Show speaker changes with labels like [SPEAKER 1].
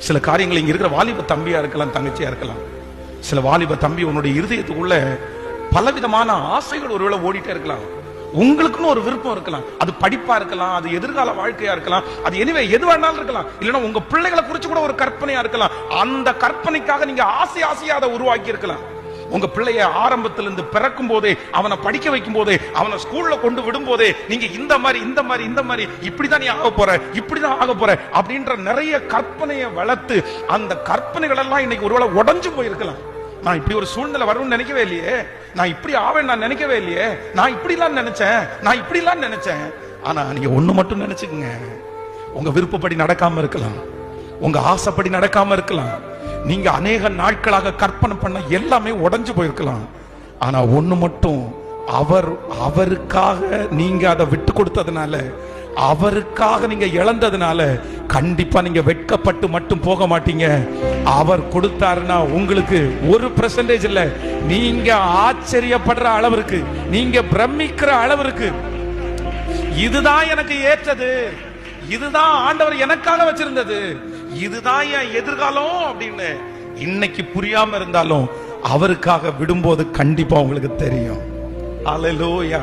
[SPEAKER 1] சில காரியங்கள் இங்க இருக்கிற வாலிப தம்பியா இருக்கலாம், தங்கச்சியா இருக்கலாம். சில வாலிப தம்பி உன்னுடைய இருதயத்துக்குள்ள பலவிதமான ஆசைகள் ஒருவேளை ஓடிட்டே இருக்கலாம். உங்களுக்குன்னு ஒரு விருப்பம் இருக்கலாம். அது படிப்பா இருக்கலாம், அது எதிர்கால வாழ்க்கையா இருக்கலாம், அது எனிவே எது வேணாலும் இருக்கலாம். இல்லைன்னா உங்க பிள்ளைகளை குறிச்சு கூட ஒரு கற்பனையா இருக்கலாம். அந்த கற்பனைக்காக நீங்க ஆசையா அதை உருவாக்கி இருக்கலாம். உங்க பிள்ளைய ஆரம்பத்திலிருந்து பிறக்கும் போதே, அவனை படிக்க வைக்கும் போதே, அவனை ஸ்கூல்ல கொண்டு விடும் போதே, நீங்க இந்த மாதிரி இப்படிதான் நீ ஆக போற, இப்படிதான் ஆக போற அப்படின்ற நிறைய கற்பனையை வளர்த்து அந்த கற்பனைகள் எல்லாம் இன்னைக்கு ஒருவேளை உடைஞ்சு போயிருக்கலாம். நான் இப்படி ஒரு சூழ்நிலை வரும்னு நினைக்கவே இல்லையே, நான் இப்படி ஆவேன் நான் நினைக்கவே இல்லையே, நான் இப்படிலாம் நினைச்சேன். ஆனா நீங்க ஒண்ணு மட்டும் நினைச்சுக்கங்க, உங்க விருப்பப்படி நடக்காம இருக்கலாம், உங்க ஆசைப்படி நடக்காம இருக்கலாம். நீங்க அநேக நாட்களாக கற்பனை பண்ண எல்லாமே உடைஞ்சு போயிருக்கலாம். ஆனா ஒண்ணு மட்டும், அவருக்காக நீங்க அதை விட்டு கொடுத்ததுனால, அவருக்காக நீங்க இழந்ததுனால கண்டிப்பா நீங்க வெட்கப்பட்டு மட்டும் போக மாட்டீங்க. அவர் கொடுத்தாருன்னா உங்களுக்கு 1% இல்ல, நீங்க ஆச்சரியப்படுற அளவிற்கு, நீங்க பிரமிக்கிற அளவிற்கு, இதுதான் எனக்கு ஏற்றது, இதுதான் ஆண்டவர் எனக்காக வச்சிருந்தது, இதுதான் என் எதிர்காலம் அப்படின்னு இன்னைக்கு புரியாம இருந்தாலும் அவருக்காக விடும்போது கண்டிப்பா உங்களுக்கு தெரியும். அல்லேலூயா.